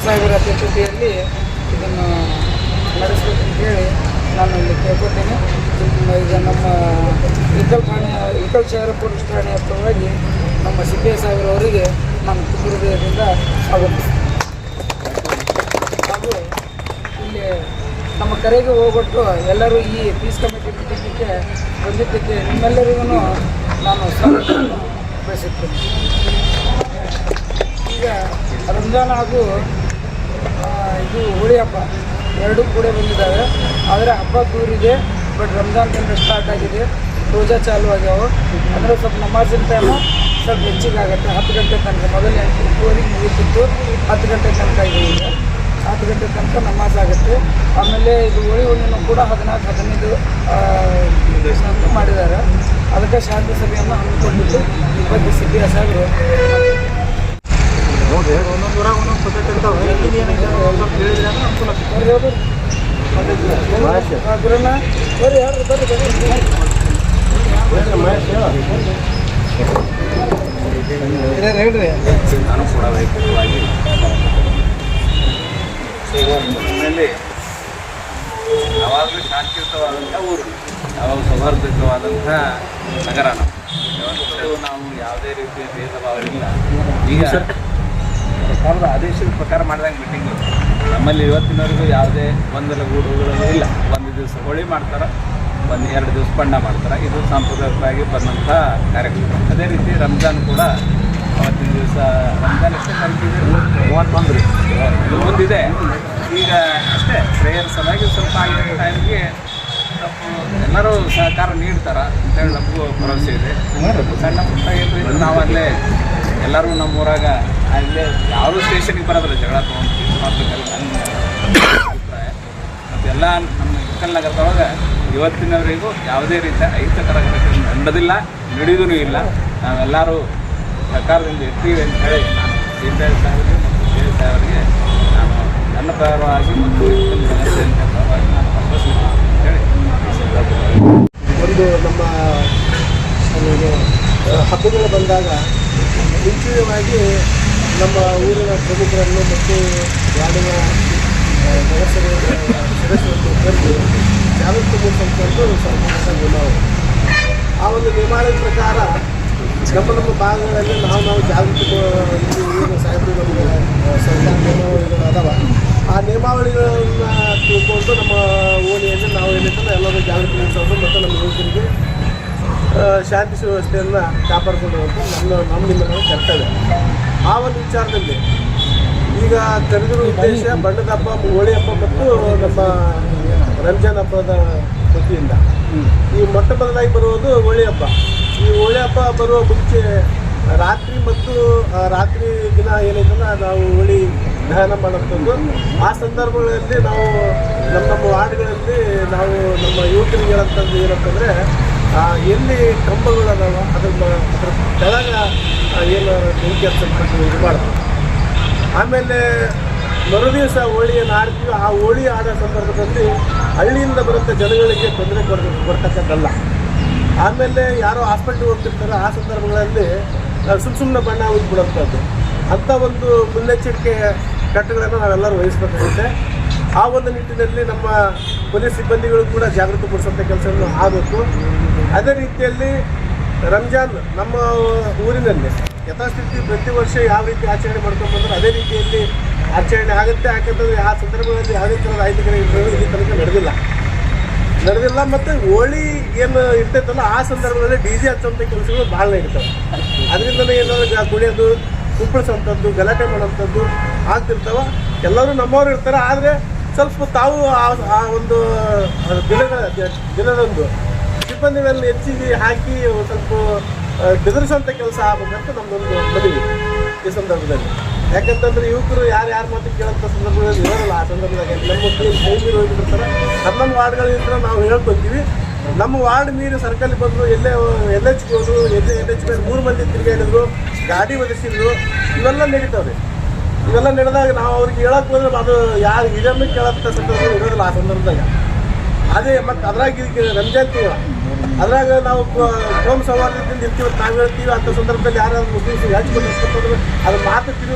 ಸಾಹೇಬರ ಅಧ್ಯಕ್ಷತೆಯಲ್ಲಿ ಇದನ್ನು ನಡೆಸಬೇಕಂತೇಳಿ ನಾನು ಇಲ್ಲಿ ಕೇಳ್ಕೊತೀನಿ. ಈಗ ನಮ್ಮ ಇಳಕಲ್ ಶಹರ ಪೊಲೀಸ್ ಠಾಣೆಯ ಪರವಾಗಿ ನಮ್ಮ CPI ಸಾಹೇಬರವರಿಗೆ ನಾನು ಹೃದಯದಿಂದ ಆಗುತ್ತೆ. ಹಾಗೂ ಇಲ್ಲಿ ನಮ್ಮ ಕರೆಗೆ ಹೋಗ್ಬಿಟ್ಟು ಎಲ್ಲರೂ ಈ ಪೀಸ್ ಕಮಿಟಿ ಮೀಟಿಂಗಿಗೆ ಬಂದಿದ್ದಕ್ಕೆ ನಿಮ್ಮೆಲ್ಲರಿಗೂ ನಾನು ಸ್ವಾಗತ ಬಯಸುತ್ತೇನೆ. ಈಗ ರಂಜಾನ್ ಹಾಗೂ ಇದು ಹೋಳಿ ಹಬ್ಬ ಎರಡೂ ಕೂಡ ಬಂದಿದ್ದಾವೆ. ಆದರೆ ಹಬ್ಬ ದೂರಿದೆ, ಬಟ್ ರಂಜಾನ್ ತಿಂಗಳು ಸ್ಟಾರ್ಟ್ ಆಗಿದೆ, ರೋಜಾ ಚಾಲು ಆಗ್ಯಾವೆ. ಅಂದರೆ ಸ್ವಲ್ಪ ನಮಾಜಿನ ಟೈಮು ಸ್ವಲ್ಪ ಹೆಚ್ಚಿಗೆ ಆಗುತ್ತೆ. 10 ಗಂಟೆ ತನಕ, ಮೊದಲು 8:30 ಮುಗಿತಿತ್ತು, 10 ಗಂಟೆ ತನಕ ಇದೆ. ಈಗ 10 ಗಂಟೆ ತನಕ ನಮಾಜ್ ಆಗುತ್ತೆ. ಆಮೇಲೆ ಇದು ಹೋಳಿ ಹುಣ್ಣಿನೂ ಕೂಡ 14-15 ಅಂತ ಮಾಡಿದ್ದಾರೆ. ಅದಕ್ಕೆ ಶಾಂತಿ ಸಭೆಯನ್ನು ಹಮ್ಮಿಕೊಂಡಿದ್ದು ಈ ಬಗ್ಗೆ CPI ಸಾಹೇಬರು ಒಂದೊಂದು ಊರಾಗ ಒಂದೊಂದು ಪದ್ಧತಿ ಇರ್ತಾವೆ. ಹೇಳಿದ್ರೆ ಅನುಕೂಲ ನಾನು ಕೂಡ ವೈಯಕ್ತಿಕವಾಗಿ ನಮ್ಮಲ್ಲಿ ಯಾವಾಗಲೂ ಶಾಂತಿಯುತವಾದಂಥ ಊರು, ಯಾವಾಗ ಸೌಹಾರ್ದಯುತವಾದಂಥ ನಗರ. ನಾವು ಯಾವುದೇ ರೀತಿಯ ಭೇದ ಭಾವ ಇಲ್ಲ. ಈಗ ಸರ್ಕಾರದ ಆದೇಶದ ಪ್ರಕಾರ ಮಾಡಿದಂಗೆ ಮೀಟಿಂಗ್ ನಮ್ಮಲ್ಲಿ ಇವತ್ತಿನವರೆಗೂ ಯಾವುದೇ ಗೊಂದಲಗೂಡುಗಳು ಇಲ್ಲ. ಒಂದು ದಿವಸ ಹೋಳಿ ಮಾಡ್ತಾರೆ, 1-2 ದಿವಸ ಬಣ್ಣ ಮಾಡ್ತಾರೆ. ಇದು ಸಾಂಪ್ರದಾಯಿಕವಾಗಿ ಬಂದಂಥ ಕಾರ್ಯಕ್ರಮ. ಅದೇ ರೀತಿ ರಂಜಾನ್ ಕೂಡ ಅವತ್ತಿನ ದಿವಸ ರಂಜಾನ್ ಎಷ್ಟೇ ಕರಿತಿದೆ 31 ಮುಂದಿದೆ. ಈಗ ಅಷ್ಟೇ ಪ್ರೇಯರ್ ಸಲುವಾಗಿ ಸ್ವಲ್ಪ ಆಗಿನ ಟೈಮ್ಗೆ ಎಲ್ಲರೂ ಸಹಕಾರ ನೀಡ್ತಾರೆ ಅಂತೇಳಿ ನಮಗೂ ಭರವಸೆ ಇದೆ. ಸಣ್ಣ ಪುಟ್ಟ ಏನು ನಾವಲ್ಲೇ ಎಲ್ಲರೂ ನಮ್ಮೂರಾಗ ಅಲ್ಲೇ ಯಾವುದೂ ಸ್ಟೇಷನ್ಗೆ ಬರೋದಿಲ್ಲ, ಜಗಳ ತೊಗೊಂಡು ಮಾಡಬೇಕಲ್ಲ ನನ್ನ ಅಭಿಪ್ರಾಯ. ಮತ್ತು ಎಲ್ಲ ನಮ್ಮ ಇಳಕಲ್ ನಗರದೊಳಗೆ ಇವತ್ತಿನವರೆಗೂ ಯಾವುದೇ ರೀತಿಯ ಅಹಿತಕರ ಘಟನೆ ನಡೆದಿಲ್ಲ, ನಡೆದೂ ಇಲ್ಲ. ನಾವೆಲ್ಲರೂ ಸರ್ಕಾರದಿಂದ ಇರ್ತೀವಿ ಅಂತ ಹೇಳಿ ನಾನು CPI ಸಾಹೇಬರಿಗೆ ಮತ್ತು CPI ಸಾಹೇಬರಿಗೆ ನಾನು ನನ್ನ ಪರವಾಗಿ ಮತ್ತು ಜನತೆ ಪರವಾಗಿ ನಾನು ಭರವಸೆ ಅಂತೇಳಿ ಒಂದು ನಮ್ಮ ಹಬ್ಬಗಳು ಬಂದಾಗ ಮುಂಚಿತವಾಗಿ ನಮ್ಮ ಊರಿನ ಪ್ರಮುಖರನ್ನು ಮತ್ತು ವಾರ್ಡಿನ ನಗರಸಭೆ ಸದಸ್ಯರನ್ನು ಕರೆದು ಜಾಗೃತಿ ಮೂಡಿಸಂತಂದು ಸಂಪೂರ್ಣ ನಾವು ಆ ಒಂದು ನಿಯಮಾವಳಿ ಪ್ರಕಾರ ನಮ್ಮ ಭಾಗಗಳಲ್ಲಿ ನಾವು ಜಾಗೃತಿ ಏನು ಸಾಹಿತ್ಯ ನಮಗೆ ಸರ್ಕಾರ ನಿಯಮಾವಳಿಗಳು ಅದಾವ. ಆ ನಿಯಮಾವಳಿಗಳನ್ನು ತಿಳ್ಕೊಂಡು ನಮ್ಮ ಓಣಿಯಲ್ಲಿ ನಾವು ಏನಿರ್ತದೆ ಎಲ್ಲರೂ ಜಾಗೃತಿ ಮೂಡಿಸೋದು ಮತ್ತು ನಮ್ಮ ಯುವಕರಿಗೆ ಶಾಂತಿ ಸುವ್ಯವಸ್ಥೆಯನ್ನು ಕಾಪಾಡಿಕೊಳ್ಳುವಂಥ ನಮ್ಮಿಂದ ಕರ್ತವ್ಯ. ಆ ಒಂದು ವಿಚಾರದಲ್ಲಿ ಈಗ ಕರೆದಿರುವ ಉದ್ದೇಶ ಬಣ್ಣದ ಹಬ್ಬ, ಹೋಳಿ ಹಬ್ಬ ಮತ್ತು ನಮ್ಮ ರಂಜಾನ್ ಹಬ್ಬದ ವತಿಯಿಂದ ಈ ಮೊಟ್ಟ ಮೊದಲಾಗಿ ಬರುವುದು ಹೋಳಿ ಹಬ್ಬ. ಈ ಹೋಳಿ ಹಬ್ಬ ಬರುವ ಮುಂಚೆ ರಾತ್ರಿ ಮತ್ತು ರಾತ್ರಿ ದಿನ ಏನೈತಲ್ಲ ನಾವು ಹೋಳಿ ದಹನ ಮಾಡುವಂಥದ್ದು. ಆ ಸಂದರ್ಭಗಳಲ್ಲಿ ನಾವು ನಮ್ಮ ವಾರ್ಡ್ಗಳಲ್ಲಿ ನಾವು ನಮ್ಮ ಯುವಕರಿಗೆ ಹೇಳೋಂಥದ್ದು ಏನಂತಂದರೆ ಎಲ್ಲಿ ಕಂಬಗಳದಾವ ಅದ್ರ ಕೆಳಗ ಏನು ಬೆಂಕಿ ಹಚ್ಚಲ್ಪಟ್ಟು ಇದು ಮಾಡ್ತೀವಿ. ಆಮೇಲೆ ಮರುದಿವಸ ಹೋಳಿಯನ್ನು ಆಡ್ತೀವಿ. ಆ ಹೋಳಿ ಆಡೋ ಸಂದರ್ಭದಲ್ಲಿ ಹಳ್ಳಿಯಿಂದ ಬರುವಂಥ ಜನಗಳಿಗೆ ತೊಂದರೆ ಕೊಡ್ತಕ್ಕದ್ದಲ್ಲ. ಆಮೇಲೆ ಯಾರೋ ಹಾಸ್ಪಿಟ್ಲಿಗೆ ಹೋಗ್ತಿರ್ತಾರೆ, ಆ ಸಂದರ್ಭಗಳಲ್ಲಿ ಸುಮ್ಮನೆ ಬಣ್ಣ ಉಜ್ಬಿಡೋಂಥದ್ದು. ಅಂಥ ಒಂದು ಮುನ್ನೆಚ್ಚರಿಕೆ ಕಟ್ಟುಗಳನ್ನು ನಾವೆಲ್ಲರೂ ವಹಿಸಬೇಕಾಗುತ್ತೆ. ಆ ಒಂದು ನಿಟ್ಟಿನಲ್ಲಿ ನಮ್ಮ ಪೊಲೀಸ್ ಸಿಬ್ಬಂದಿಗಳು ಕೂಡ ಜಾಗೃತಿ ಮೂಡಿಸುವಂಥ ಕೆಲಸವನ್ನು ಆಗಬೇಕು. ಅದೇ ರೀತಿಯಲ್ಲಿ ರಂಜಾನ್ ನಮ್ಮ ಊರಿನಲ್ಲಿ ಯಥಾಸ್ಥಿತಿ ಪ್ರತಿ ವರ್ಷ ಯಾವ ರೀತಿ ಆಚರಣೆ ಮಾಡ್ಕೊಂಡ್ಬಂದ್ರೆ ಅದೇ ರೀತಿಯಲ್ಲಿ ಆಚರಣೆ ಆಗುತ್ತೆ. ಯಾಕಂತಂದರೆ ಆ ಸಂದರ್ಭದಲ್ಲಿ ಯಾವುದೇ ಥರದ ಅಹಿತಕರ ಇಲ್ಲಿ ತನಕ ನಡೆದಿಲ್ಲ. ಮತ್ತು ಹೋಳಿ ಏನು ಇರ್ತೈತಲ್ಲ ಆ ಸಂದರ್ಭದಲ್ಲಿ DJ ಹಚ್ಚುವಂಥ ಕೆಲಸಗಳು ಭಾಳ ನಡೀತವೆ. ಅದರಿಂದಲೇ ಏನಾದರೂ ಕುಡಿಯೋದು, ಕುಪ್ಪಳಿಸೋಂಥದ್ದು, ಗಲಾಟೆ ಮಾಡೋಂಥದ್ದು ಆಗ್ತಿರ್ತಾವೆ. ಎಲ್ಲರೂ ನಮ್ಮವರು ಇರ್ತಾರೆ. ಆದರೆ ಸ್ವಲ್ಪ ತಾವು ಆ ಒಂದು ದಿನದಂದು ಸಿಬ್ಬಂದಿ ಮೇಲೆ ಹೆಚ್ಚಿಗೆ ಹಾಕಿ ಸ್ವಲ್ಪ ಬೆದರಿಸೋಂಥ ಕೆಲಸ ಆಗಬೇಕಂತ ನಮ್ಮದೊಂದು ಮನವಿ ಈ ಸಂದರ್ಭದಲ್ಲಿ. ಯಾಕಂತಂದರೆ ಯುವಕರು ಯಾರು ಮಾತು ಕೇಳೋಂಥ ಸಂದರ್ಭದಲ್ಲಿ ಇರೋಲ್ಲ. ಆ ಸಂದರ್ಭದಾಗ ನಮ್ಮ ಕೈ ಮೀರಿ ಹೋಗಿರ್ತಾರೆ. ನಮ್ಮ ವಾರ್ಡ್ಗಳಿಂದ ನಾವು ಹೇಳ್ಕೊತೀವಿ. ನಮ್ಮ ವಾರ್ಡ್ ಮೀರಿ ಸರ್ಕಲ್ ಬಂದು ಎಲ್ಲೇ NH ಹೋದ್ರು, NH ಮೇಲೆ 3 ಮಂದಿ ತಿರುಗಾಡಿದ್ರು, ಗಾಡಿ ಒದಿಸಿದ್ರು, ಇವೆಲ್ಲ ನಡೀತಾವೆ. ಇವೆಲ್ಲ ನಡೆದಾಗ ನಾವು ಅವ್ರಿಗೆ ಹೇಳಕ್ಕೆ ಹೋದ್ರೆ ಅದು ಯಾರು ಹಿರಿಯಮ್ಮೆ ಕೇಳೋಂಥ ಸಂದರ್ಭ ಇರೋದಿಲ್ಲ ಆ ಸಂದರ್ಭದಾಗ. ಅದೇ ಮತ್ತು ಅದ್ರಾಗ ಇದಕ್ಕೆ ರಂಜಾನ್ ತಿಂಗಳ ಅದ್ರಾಗ ನಾವು ಕೋಮ್ ಸವಾಲದಿಂದ ಇರ್ತೀವಿ, ನಾವು ಹೇಳ್ತೀವಿ ಅಂಥ ಸಂದರ್ಭದಲ್ಲಿ ಯಾರಾದ್ರು ಮುಸ್ಲಿಮ್ಸ್ ಹಚ್ಕೊಂಡು ಅದು ಮಾತು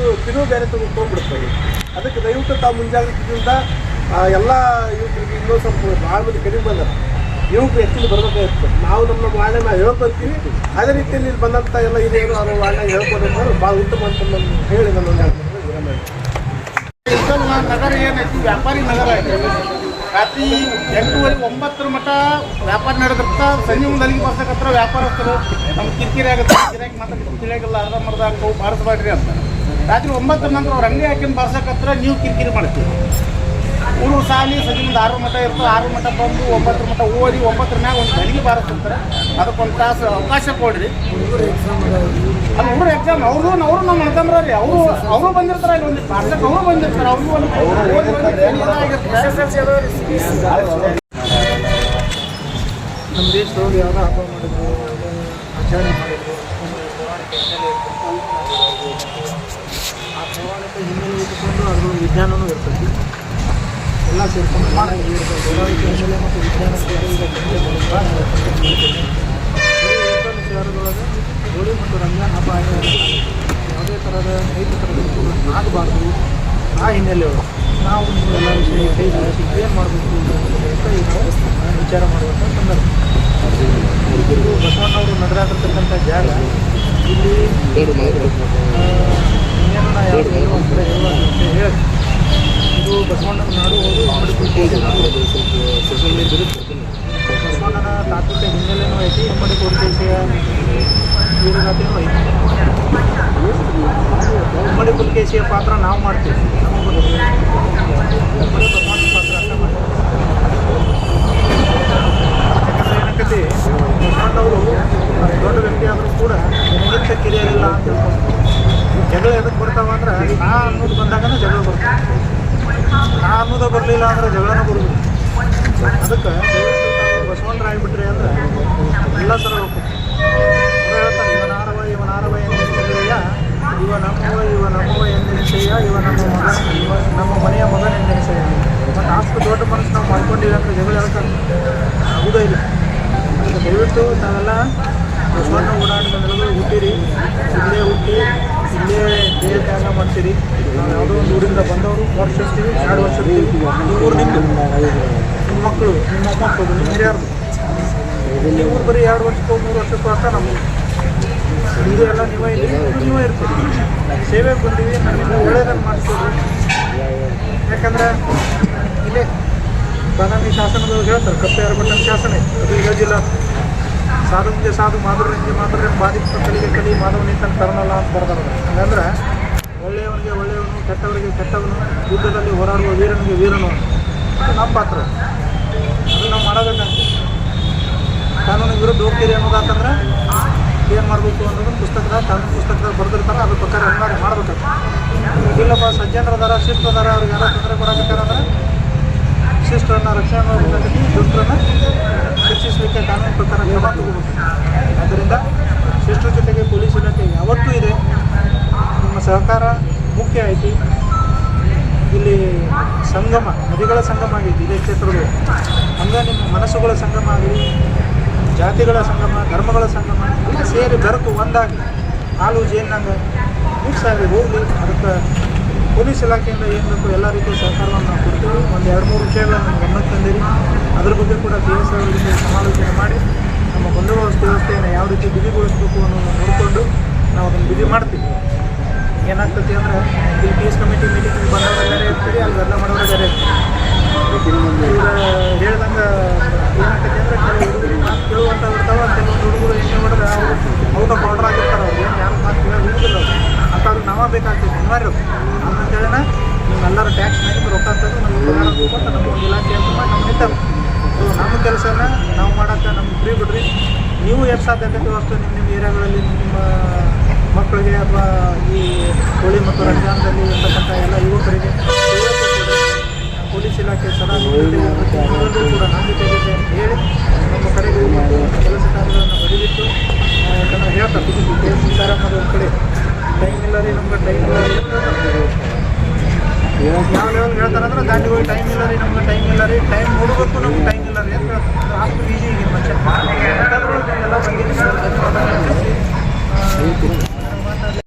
ತಿರುವು ಬೇರೆ ತೊಗೊಂಡ್ಬಿಡ್ತಾರೆ. ಅದಕ್ಕೆ ದಯವಿಟ್ಟು ತಾವು ಮುಂಜಾಗ್ರತೆಯಿಂದ ಎಲ್ಲ ಯುವಕರಿಗೆ ಇನ್ನೂ ಸ್ವಲ್ಪ ಭಾಳ ಮಂದಿ ಕಡಿಮೆ ಬಂದಾರೆ, ಯುವಕರು ಹೆಚ್ಚಿಗೆ ಬರಬೇಕಾಗಿತ್ತು. ನಾವು ನಮ್ಮ ವಾರ್ಡ್ನಾಗ ನಾವು ಹೇಳ್ಕೊತೀವಿ, ಅದೇ ರೀತಿಯಲ್ಲಿ ಇಲ್ಲಿ ಬಂದಂಥ ಎಲ್ಲ ಹಿರಿಯರು ಅವ್ರ ವಾರ್ಡ್ನಾಗ ಹೇಳ್ಕೊಂಡು ಭಾಳ ಉತ್ತಮ ಅಂತ ಹೇಳಿ ನಾನು ನಗರ ಏನೈತಿ ವ್ಯಾಪಾರಿ ನಗರ ಐತಿ. ರಾತ್ರಿ 8:30 9 ಮಟ್ಟ ವ್ಯಾಪಾರ ನಡೆದಿರ್ತ. ಸಂಜೆ ಮುಂದೆ ಅಲ್ಲಿಗೆ ಬರ್ಸಕತ್ರ ವ್ಯಾಪಾರಸ್ಥರು ನಮ್ಗೆ ಕಿರಿಕಿರಿ ಆಗುತ್ತೆ, ಕಿರಿಯಾಗಿ ಮಾತಾಡಿ ತಿಳಿಯಾಗಿಲ್ಲ, ಅರ್ಧಂಬರ್ಧ ಹಾಕವು ಬಾರಿಸಬೇಡ್ರಿ ಅಂತ. ರಾತ್ರಿ 9 ನಂತರ ಅವ್ರು ಅಂಗಡಿ ಹಾಕಿಂದು ಬಾರ್ಸಕತ್ರ ನೀವು ಕಿರಿಕಿರಿ ಮಾಡ್ತೀವಿ. ಊರು ಸಾಲಿ ಸಂಜೆ ಮುಂದೆ 6 ಮಟ್ಟ ಇರ್ತದೆ. 6 ಮಟ್ಟ ಬಂದು 9 ಮಟ್ಟ ಓದಿ 9 ಮ್ಯಾಗ ಒಂದು ಅಲ್ಲಿಗೆ ಬಾರಿಸ್ತಿರ್ತಾರೆ. ಅದಕ್ಕೊಂದು ತಾಸು ಅವಕಾಶ ಕೊಡ್ರಿ. ಅಲ್ಲಿ ಹುಡುಗರು ಎಕ್ಸಾಮ್ ಅವರು ನಮ್ಮ ಅಣ್ತಂಬ್ರ ರೀ, ಅವರು ಬಂದಿರ್ತಾರೆ. ಇಲ್ಲಿ ಒಂದು ಬಾರ್ಸಕ್ಕೆ ಅವರು ಬಂದಿರ್ತಾರೆ. ಅವ್ರಿಗೂ ಒಂದು ನಮ್ಮ ದೇಶದೊಳಗೆ ಯಾವುದೋ ಹಬ್ಬ ಮಾಡಿದ್ರು, ಆಚರಣೆ ಮಾಡಿದ್ರು, ಆ ಪೌರಾಣಿಕ ಹಿನ್ನೆಲೆ ಇಟ್ಟುಕೊಂಡು ಅದರೊಂದು ವಿಜ್ಞಾನವೂ ಇರ್ತೈತಿ. ಎಲ್ಲ ಸೇರ್ಕೊಂಡು ಮಾಡ್ತೀವಿ. ಪೌರಾಣಿಕ ಹಿನ್ನೆಲೆ ಮತ್ತು ವಿಜ್ಞಾನ ಶಹರದೊಳಗೆ ಹೋಳಿ ಮತ್ತು ರಂಜಾನ್ ಹಬ್ಬ ಯಾವುದೇ ಥರದ ನೈತಿಕ ಆಗಬಾರ್ದು. ಆ ಹಿನ್ನೆಲೆಯೊಳಗೆ ನಾವು ಎಲ್ಲ ವಿಷಯ ಕೈ ಜೋಡಿಸಿ ಏನು ಮಾಡಬೇಕು ಅಂತ ಈಗ ನಾವು ವಿಚಾರ ಮಾಡುವಂಥ ಸಂದರ್ಭ. ಇದು ಬಸವಣ್ಣವರು ನಡೆದಾಡಿರ್ತಕ್ಕಂಥ ಜಾಗ. ಇಲ್ಲಿ ಇನ್ನೇನು ನಾ ಯಾವುದು ಹೇಳುವಂತ ಹೇಳಿ ಇದು ಬಸವಣ್ಣನ ನಾಡು ಹೋದು ಬಸವಣ್ಣನ ತಾತ್ವಿಕ ಹಿನ್ನೆಲೆನೂ ಐತಿ, ಇಮ್ಮಡಿ ಪುಲಕೇಶಿಯ ವೀರಗಾಥೆಯೂ ಐತಿ. ಇಮ್ಮಡಿ ಪುಲಕೇಶಿಯ ಪಾತ್ರ ನಾವು ಮಾಡ್ತೀವಿ, ನಮಗೆ ಇಮ್ಮಡಿ ಬಸವಣ್ಣನ ಪಾತ್ರ ಅಷ್ಟೇ ಮಾಡ್ತೀವಿ. ಯಾಕಂದರೆ ಏನಕ್ಕತಿ ಬಸವಣ್ಣವರು ದೊಡ್ಡ ವ್ಯಕ್ತಿ ಆದರೂ ಕೂಡ ನನಗಿಂತ ಕಿರಿಯರಿಲ್ಲ ಅಂತ ಹೇಳ್ಕೊಂಡು ಜಗಳ ಎದಕ್ಕೆ ಬರ್ತಾವ ಅಂದ್ರೆ ನಾ ಅನ್ನೋದು ಬಂದಾಗನೇ ಜಗಳ ಬರ್ತದೆ. ನಾ ಅನ್ನೋದು ಬರಲಿಲ್ಲ ಅಂದ್ರೆ ಜಗಳನೂ ಬರುವುದು. ಅದಕ್ಕೆ ಬಸವಣ್ಣರು ಆಗಿಬಿಟ್ರಿ ಅಂದ್ರೆ ಎಲ್ಲ ಥರ ಹೋಗ್ತದೆ. ಹೇಳ್ತಾರೆ ಇವನಾರವ ಎಂದೆನಿಸೆಯ, ಇವ ನಮ್ಮವ ಎಂದೆನಿಸೆಯ, ಇವ ನಮ್ಮ ಮನೆಯ ಮಗನ ಎಂದೆನಿಸೆಯ. ಮತ್ತು ಅಷ್ಟು ದೊಡ್ಡ ಮನಸ್ಸು ನಾವು ಮಾಡ್ಕೊಂಡಿವಿ ಅಂದರೆ ಜಗಳ ಹೇಳ್ತಾರೆ ಆಗುವುದೇ ಇಲ್ಲ. ಅದಕ್ಕೆ ದಯವಿಟ್ಟು ತಾವೆಲ್ಲ ಬಸವಣ್ಣ ಓಡಾಟದಲ್ಲೆಲ್ಲರೂ ಹುಟ್ಟಿರಿ, ಇಲ್ಲೇ ಹುಟ್ಟಿ ಇಲ್ಲೇ ದೇಹ ತ್ಯಾಗ ಮಾಡ್ತೀರಿ. ನಾವು ಯಾವುದೋ ಒಂದು ಊರಿಂದ ಬಂದವರು ವರ್ಷ ಇರ್ತೀವಿ, 2 ವರ್ಷ ಇರ್ತೀವಿ. ಈ ಊರು ನಿಮ್ಮ ಮಕ್ಕಳು, ನಿಮ್ಮ ಮಕ್ಕಳು, ನಿಮ್ಮ ಹಿರಿಯರು. ಈ ಊರು ಬರೀ 2 ವರ್ಷಕ್ಕೋ 3 ವರ್ಷಕ್ಕೋ ಅಷ್ಟ ನಮ್ಮ ಇದು ಎಲ್ಲ ನೀವೇ ಇರ್ತೀವಿ. ಸೇವೆಗೆ ಬಂದೀವಿ, ನಮ್ಮಿಂದ ಒಳ್ಳೆಯದನ್ನು ಮಾಡಿಸ್ತೀವಿ. ಯಾಕಂದರೆ ಇಲ್ಲೇ ಬಾದಾಮಿ ಶಾಸನದವ್ರು ಹೇಳ್ತಾರೆ, ಕಪ್ಪೆ ಅರಬಟ್ಟನ ಶಾಸನ ಅದು ಈಗ ಜಿಲ್ಲಾ ಸಾಧು ಮುಂದೆ ಸಾಧು ಮಾಧುರಂಗೆ ಮಾಧುರ್ಯ ಬಾಧಿತ ಕಲಿ ಮಾಧವನಿ ತನ್ನ ಕರ್ನಲ್ಲ ಅಂತ ಬರ್ತಾರೆ. ಹಂಗಂದ್ರೆ ಒಳ್ಳೆಯವನಿಗೆ ಒಳ್ಳೆಯವನು, ಕೆಟ್ಟವರಿಗೆ ಕೆಟ್ಟವನು, ಯುದ್ಧದಲ್ಲಿ ಹೋರಾಡುವ ವೀರನಿಗೆ ವೀರನು. ಅದು ನಮ್ಮ ಪಾತ್ರ. ಅದು ನಾವು ಮಾಡೋದಂತೆ ಕಾನೂನಿನ ವಿರುದ್ಧ ಹೋಗ್ತೀರಿ ಅನ್ನೋದಾತಂದ್ರೆ ಏನು ಮಾಡಬೇಕು ಅನ್ನೋದನ್ನು ಕಾನೂನು ಪುಸ್ತಕದಾಗ ಬರೆದಿರ್ತಾರೆ. ಅದ್ರ ಪ್ರಕಾರ ಹೆಂಗಾರು ಮಾಡ್ಬೇಕು. ಇಲ್ಲಪ್ಪ ಸಜ್ಜನರದಾರ ಶಿಸ್ತದಾರ ಅವ್ರಿಗೆ ಯಾರೋ ತೊಂದರೆ ಕೊಡಾಕತ್ತಾರಂದ್ರೆ ಶಿಷ್ಟರನ್ನು ರಕ್ಷಣೆ ಮಾಡಬೇಕಾಗಿ ದುಷ್ಟರನ್ನು ಶಿಕ್ಷಿಸಲಿಕ್ಕೆ ಕಾನೂನು ಪ್ರಕಾರ ಕ್ರಮ ತಗೋಬೇಕು. ಆದ್ದರಿಂದ ಶಿಷ್ಟರ ಜೊತೆಗೆ ಪೊಲೀಸ್ ಇಲಾಖೆ ಯಾವತ್ತೂ ಇದೆ. ನಿಮ್ಮ ಸಹಕಾರ ಮುಖ್ಯ ಐತಿ. ಇಲ್ಲಿ ಸಂಗಮ, ನದಿಗಳ ಸಂಗಮ ಆಗೈತಿ ಇದೇ ಕ್ಷೇತ್ರಗಳು. ಹಂಗೆ ನಿಮ್ಮ ಮನಸ್ಸುಗಳ ಸಂಗಮ ಆಗಲಿ, ಜಾತಿಗಳ ಸಂಗಮ, ಧರ್ಮಗಳ ಸಂಗಮ ಎಲ್ಲ ಸೇರಿ ಬೆರೆತು ಒಂದಾಗಿ ಹಾಲು ಜೇನ್ನಂಗೆ ಮಿಕ್ಸ್ ಆಗಿ ಹೋಗಲಿ. ಅದಕ್ಕೆ ಪೊಲೀಸ್ ಇಲಾಖೆಯಿಂದ ಏನು ಬೇಕು ಎಲ್ಲ ರೀತಿಯ ಸಹಕಾರವನ್ನು ನಾವು ಕೊಡ್ತೀವಿ. ಒಂದು 2-3 ವಿಷಯಗಳನ್ನು ನಮ್ಮ ಗಮನಕ್ಕೆ ತಂದಿರಿ. ಅದ್ರ ಬಗ್ಗೆ ಕೂಡ PS ಅವರ ಜೊತೆ ಸಮಾಲೋಚನೆ ಮಾಡಿ ನಮ್ಮ ಬಂದೋಬಸ್ತ್ ವ್ಯವಸ್ಥೆಯನ್ನು ಯಾವ ರೀತಿ ಬಿಗಿಗೊಳಿಸಬೇಕು ಅನ್ನೋದನ್ನು ನೋಡಿಕೊಂಡು ನಾವು ಅದನ್ನು ಬಿಗಿ ಮಾಡ್ತೀವಿ. ಏನಾಗ್ತೈತಿ ಅಂದರೆ ಇಲ್ಲಿ PS ಕಮಿಟಿ ಮೀಟಿಂಗಿಗೆ ಬಂದವರು ಬೇರೆ ಇರ್ತೀರಿ, ಅಲ್ಲಿ ಎಲ್ಲ ಮಾಡೋರು ಬೇರೆ ಇರ್ತೀರಿ. ಈಗ ಹೇಳ್ದಂಗೆ ಏನಾಗ್ತೈತಿ ಅಂದರೆ ಕೆಲವು ಹುಡುಗರು ಮಾತು ಕೇಳುವಂಥ ಇರ್ತಾವೆ, ಕೆಲವೊಂದು ಹುಡುಗರು ಹೆಂಗೆ ಮಾಡಿದ್ರೆ ಅವರು ಔಟ್ ಆಫ್ ಆರ್ಡರ್ ಆಗಿರ್ತಾರೆ. ಅವ್ರು ಏನು ಯಾರು ಮಾತು ಕೇಳೋದಿಲ್ಲ ಅಂಥವ್ರಿಗೆ ನಾವೇ ಬೇಕಾಗ್ತೈತಿ ಅನಿವಾರ್ಯ. ಅಂತೇಳಿನ ನಿಮ್ಮೆಲ್ಲರ ಟ್ಯಾಕ್ಸ್ ಮೇಲೆ ರೊಕ್ಕ ಆಗ್ತದೆ. ನಾವು ಕೊಟ್ಟು ನಮ್ಮ ಒಂದು ಇಲಾಖೆ ಅಂತ ಮಾಡಿ ನಮ್ಮ ನಿಂತ ನಮ್ಮ ಕೆಲಸನ ನಾವು ಮಾಡೋಕ್ಕೆ ನಮ್ಗೆ ಫ್ರೀ ಬಿಡ್ರಿ. ನೀವು ಎಷ್ಟು ಸಾಧ್ಯ ಆಗ್ತೈತೆ ಅಷ್ಟು ನಿಮ್ಮ ಏರಿಯಾಗಳಲ್ಲಿ ನಿಮ್ಮ ಮಕ್ಕಳಿಗೆ ಅಥವಾ ಈ ಹೋಳಿ ಮತ್ತು ರಂಜಾನದಲ್ಲಿ ಇರ್ತಕ್ಕಂಥ ಎಲ್ಲ ಯುವಕರಿಗೆ ಪೊಲೀಸ್ ಇಲಾಖೆ ಸದಾ ಕೂಡ ನಮ್ಮ ಜೊತೆ ಅಂತ ಹೇಳಿ ನಮ್ಮ ಕರೆಗೆ ಕೆಲಸ ಕಾರ್ಯಗಳನ್ನು ಬದಿಗಿಟ್ಟು ಯಾಕಂದ್ರೆ ಹೇಳ್ತಾರೆ ವಿಚಾರ ಅನ್ನೋದು ಒಂದು ಕಡೆ ಟೈಮ್ ಇಲ್ಲ ರೀ, ನಮ್ಗೆ ಟೈಮ್ ಇಲ್ಲ ರೀ. ಯಾವ ಲೆವೆಲ್ ಹೇಳ್ತಾರೆ ಅಂದ್ರೆ ದಾಂಡಿ ಹೋಗಿ ಟೈಮ್ ಇಲ್ಲ ರೀ, ನಮ್ಗೆ ಟೈಮ್ ಇಲ್ಲ ರೀ, ಟೈಮ್ ನೋಡಬೇಕು, ನಮ್ಗೆ ಟೈಮ್ ಇಲ್ಲ ರೀ. ಅವ್ರು ಏನು ಹೇಳ್ತಾರೆ ಅಷ್ಟು ಈಜಿ ಈಗ ಮನುಷ್ಯ ಎಲ್ಲ ಬಗ್ಗೆ